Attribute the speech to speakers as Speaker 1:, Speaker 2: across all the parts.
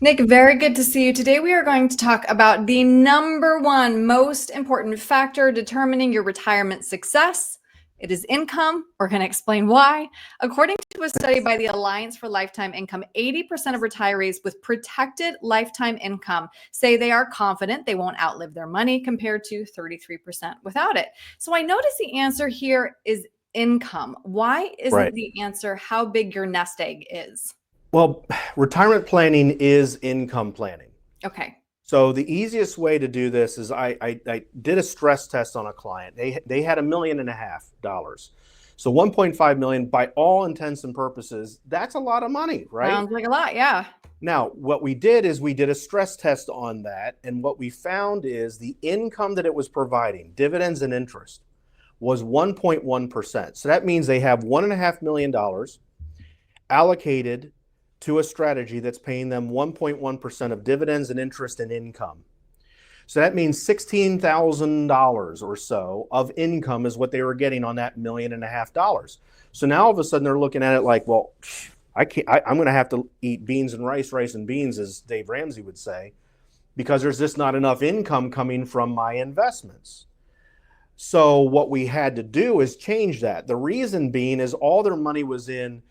Speaker 1: Nick, very good to see you. Today we are going to talk about the number one most important factor determining your retirement success. It is income. We're going to explain why. According to a study by the Alliance for Lifetime Income, 80% of retirees with protected lifetime income say they are confident they won't outlive their money, compared to 33% without it. So I notice the answer here is income. Why isn't
Speaker 2: Right.
Speaker 1: the answer how big your nest egg is?
Speaker 2: Well, retirement planning is income planning.
Speaker 1: Okay.
Speaker 2: So the easiest way to do this is I did a stress test on a client. They had $1.5 million. So 1.5 million by all intents and purposes, that's a lot of money, right?
Speaker 1: Sounds like a lot. Yeah.
Speaker 2: Now, what we did is we did a stress test on that, and what we found is the income that it was providing, dividends and interest, was 1.1%. So that means they have $1.5 million allocated to a strategy that's paying them 1.1% of dividends and interest and income. So that means $16,000 or so of income is what they were getting on that $1.5 million. So now all of a sudden they're looking at it like, well, I can't, I'm going to have to eat beans and rice and beans, as Dave Ramsey would say, because there's just not enough income coming from my investments. So what we had to do is change that. The reason being is all their money was in,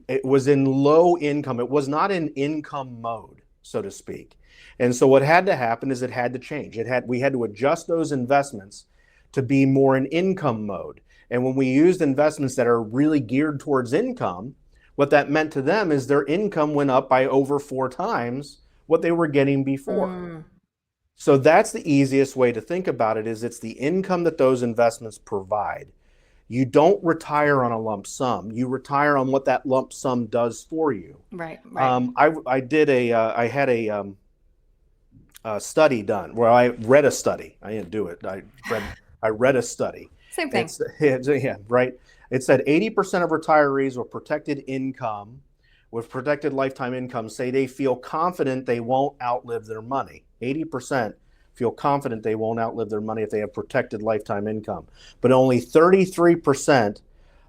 Speaker 2: it was in low income. It was not in income mode, so to speak. And so what had to happen is it had to change. We had to adjust those investments to be more in income mode. And when we used investments that are really geared towards income, what that meant to them is their income went up by over 4 times what they were getting before. So that's the easiest way to think about it, is it's the income that those investments provide. You don't retire on a lump sum. You retire on what that lump sum does for you.
Speaker 1: Right, right.
Speaker 2: I had a study done where I read a study. I didn't do it. I read a study.
Speaker 1: Same thing.
Speaker 2: Yeah, right. It said 80% of retirees with protected income, with protected lifetime income, say they feel confident they won't outlive their money. 80% feel confident they won't outlive their money if they have protected lifetime income. But only 33%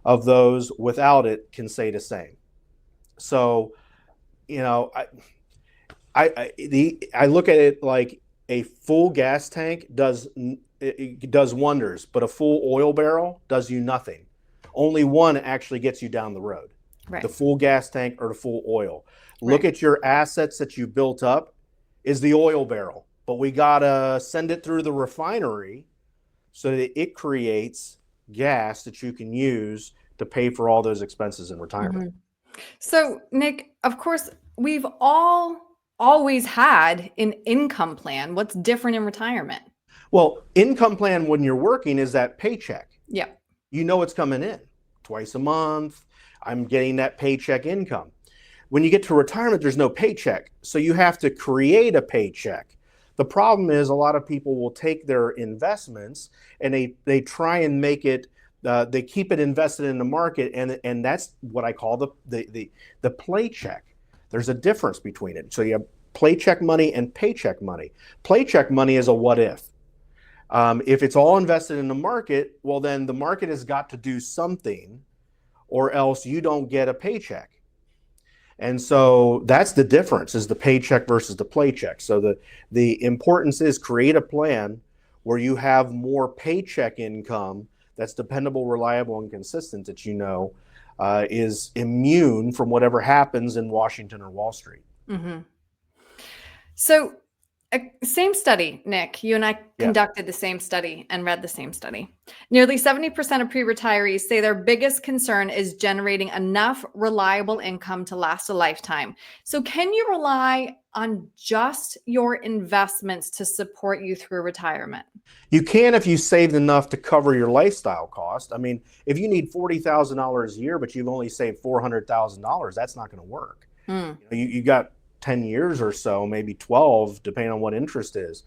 Speaker 2: of those without it can say the same. So, you know, I look at it like a full gas tank does wonders, but a full oil barrel does you nothing. Only one actually gets you down the road.
Speaker 1: Right.
Speaker 2: The full gas tank or the full oil. Look
Speaker 1: Right.
Speaker 2: at your assets that you built up is the oil barrel, but we gotta send it through the refinery so that it creates gas that you can use to pay for all those expenses in retirement.
Speaker 1: So, Nick, of course, we've all always had an income plan. What's different in retirement?
Speaker 2: Well, income plan when you're working is that paycheck.
Speaker 1: Yeah.
Speaker 2: You know it's coming in twice a month. I'm getting that paycheck income. When you get to retirement, there's no paycheck. So you have to create a paycheck. The problem is a lot of people will take their investments and they try and make it, they keep it invested in the market, and that's what I call the play check. There's a difference between it. So you have play check money and paycheck money. Play check money is a what if. If it's all invested in the market, well, then the market has got to do something, or else you don't get a paycheck. And so that's the difference, is the paycheck versus the play check. So the importance is create a plan where you have more paycheck income that's dependable, reliable, and consistent, that you know is immune from whatever happens in Washington or Wall Street.
Speaker 1: So, same study, Nick. You and I
Speaker 2: Yeah.
Speaker 1: conducted the same study and read the same study. Nearly 70% of pre-retirees say their biggest concern is generating enough reliable income to last a lifetime. So, can you rely on just your investments to support you through retirement?
Speaker 2: You can if you saved enough to cover your lifestyle cost. I mean, if you need $40,000 a year, but you've only saved $400,000, that's not going to work. You got 10 years or so, maybe 12, depending on what interest is.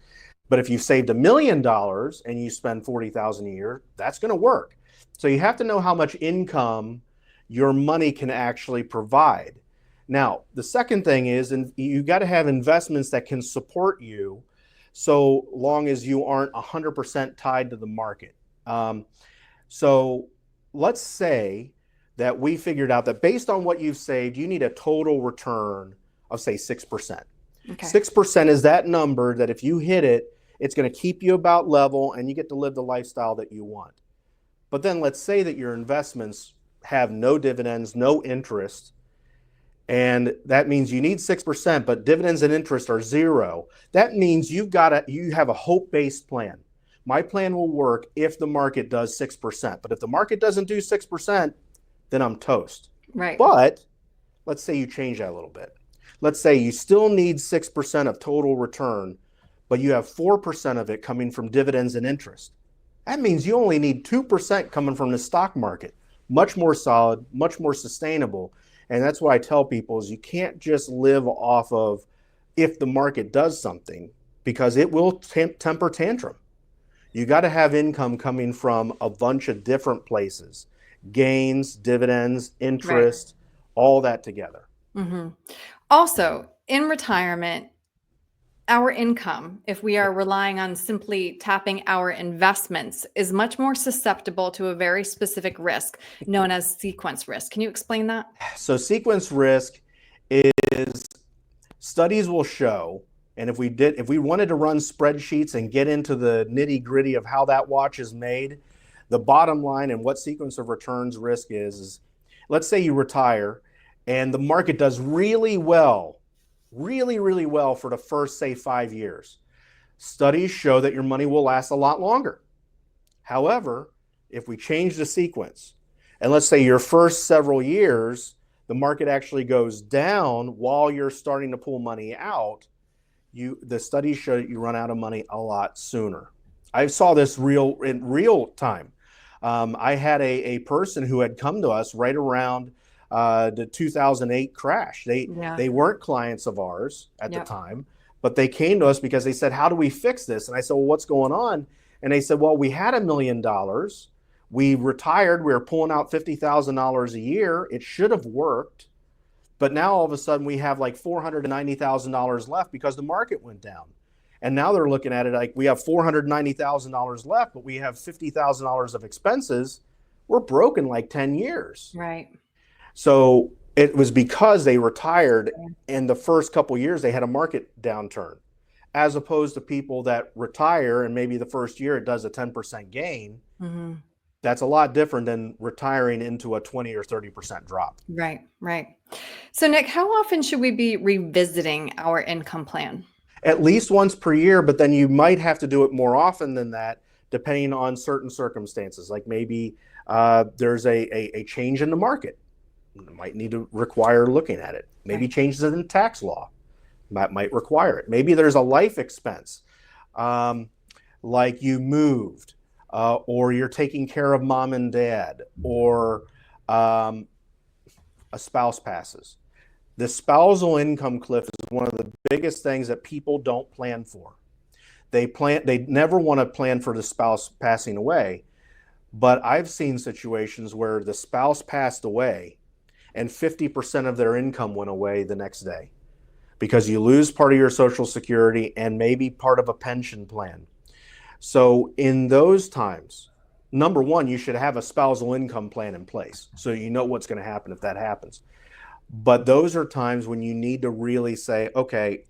Speaker 2: But if you've saved $1 million and you spend 40,000 a year, that's going to work. So you have to know how much income your money can actually provide. Now, the second thing is, and you got to have investments that can support you so long as you aren't 100% tied to the market. So let's say that we figured out that based on what you've saved, you need a total return of say 6%.
Speaker 1: Okay.
Speaker 2: 6% is that number that if you hit it, it's going to keep you about level and you get to live the lifestyle that you want. But then let's say that your investments have no dividends, no interest, and that means you need 6%, but dividends and interest are zero. That means you have a hope-based plan. My plan will work if the market does 6%. But if the market doesn't do 6%, then I'm toast.
Speaker 1: Right.
Speaker 2: But let's say you change that a little bit. Let's say you still need 6% of total return, but you have 4% of it coming from dividends and interest. That means you only need 2% coming from the stock market. Much more solid, much more sustainable. And that's what I tell people is you can't just live off of if the market does something, because it will temper tantrum. You got to have income coming from a bunch of different places. Gains, dividends, interest, all that together.
Speaker 1: Mm-hmm. Also, in retirement, our income, if we are relying on simply tapping our investments, is much more susceptible to a very specific risk known as sequence risk. Can you explain that?
Speaker 2: So sequence risk is, studies will show, and if we wanted to run spreadsheets and get into the nitty-gritty of how that watch is made, the bottom line and what sequence of returns risk is let's say you retire and the market does really well for the first, say, 5 years. Studies show that your money will last a lot longer. However, if we change the sequence, and let's say your first several years, the market actually goes down while you're starting to pull money out, the studies show that you run out of money a lot sooner. I saw this in real time. I had a person who had come to us right around the 2008 crash. They weren't clients of ours at the time, but they came to us because they said, how do we fix this? And I said, well, what's going on? And they said, well, we had $1 million. We retired. We were pulling out $50,000 a year. It should have worked. But now all of a sudden we have like $490,000 left because the market went down. And now they're looking at it like we have $490,000 left, but we have $50,000 of expenses. We're broke in like 10 years.
Speaker 1: Right.
Speaker 2: So it was because they retired in the first couple of years, they had a market downturn, as opposed to people that retire and maybe the first year it does a 10% gain.
Speaker 1: Mm-hmm.
Speaker 2: That's a lot different than retiring into a 20 or 30% drop.
Speaker 1: Right, right. So Nick, how often should we be revisiting our income plan?
Speaker 2: At least once per year, but then you might have to do it more often than that, depending on certain circumstances. Like maybe there's a change in the market. You might need to require looking at it. Maybe changes in tax law might require it. Maybe there's a life expense, like you moved, or you're taking care of mom and dad, or a spouse passes. The spousal income cliff is one of the biggest things that people don't plan for. They never want to plan for the spouse passing away, but I've seen situations where the spouse passed away and 50% of their income went away the next day, because you lose part of your Social Security and maybe part of a pension plan. So in those times, number one, you should have a spousal income plan in place so you know what's going to happen if that happens. But those are times when you need to really say, okay,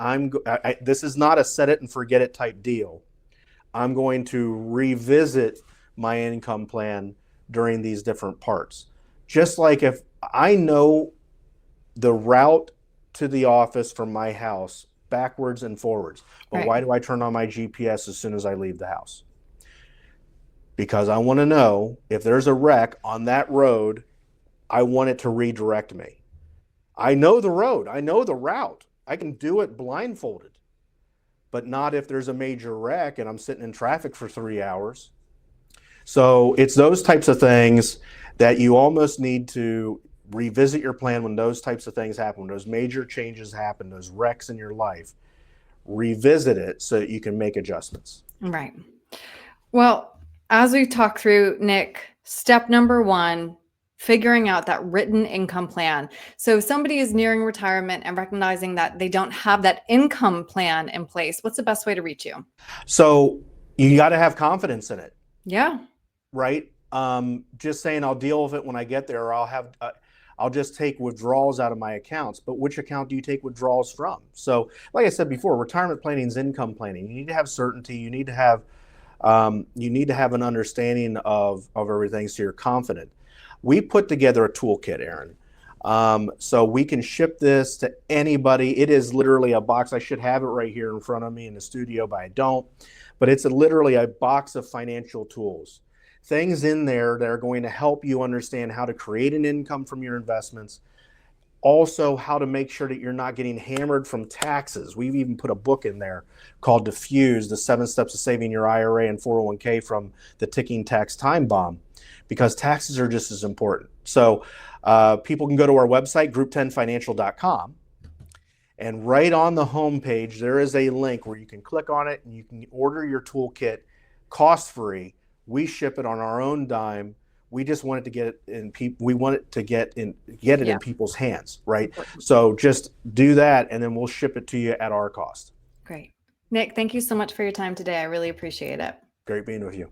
Speaker 2: this is not a set it and forget it type deal. I'm going to revisit my income plan during these different parts. Just like if I know the route to the office from my house backwards and forwards, but why do I turn on my GPS as soon as I leave the house? Because I want to know if there's a wreck on that road, I want it to redirect me. I know the road, I know the route. I can do it blindfolded, but not if there's a major wreck and I'm sitting in traffic for 3 hours. So it's those types of things that you almost need to revisit your plan when those types of things happen, when those major changes happen, those wrecks in your life. Revisit it so that you can make adjustments.
Speaker 1: Right. Well, as we talk through, Nick, step number one, figuring out that written income plan. So if somebody is nearing retirement and recognizing that they don't have that income plan in place, what's the best way to reach you?
Speaker 2: So you got to have confidence in it.
Speaker 1: Yeah.
Speaker 2: Right? Just saying I'll deal with it when I get there, or I'll have I'll just take withdrawals out of my accounts. But which account do you take withdrawals from? So like I said before, retirement planning is income planning. You need to have certainty. You need to have an understanding of everything so you're confident. We put together a toolkit, Aaron. So we can ship this to anybody. It is literally a box. I should have it right here in front of me in the studio, but I don't. But it's literally a box of financial tools. Things in there that are going to help you understand how to create an income from your investments. Also, how to make sure that you're not getting hammered from taxes. We've even put a book in there called Diffuse, the 7 Steps of Saving Your IRA and 401k from the ticking tax time bomb, because taxes are just as important. So people can go to our website, group10financial.com. And right on the homepage, there is a link where you can click on it and you can order your toolkit cost-free. We ship it on our own dime. We just want it to get it in we want it to get it in people's hands, right? So just do that, and then we'll ship it to you at our cost.
Speaker 1: Great. Nick, thank you so much for your time today. I really appreciate it.
Speaker 2: Great being with you.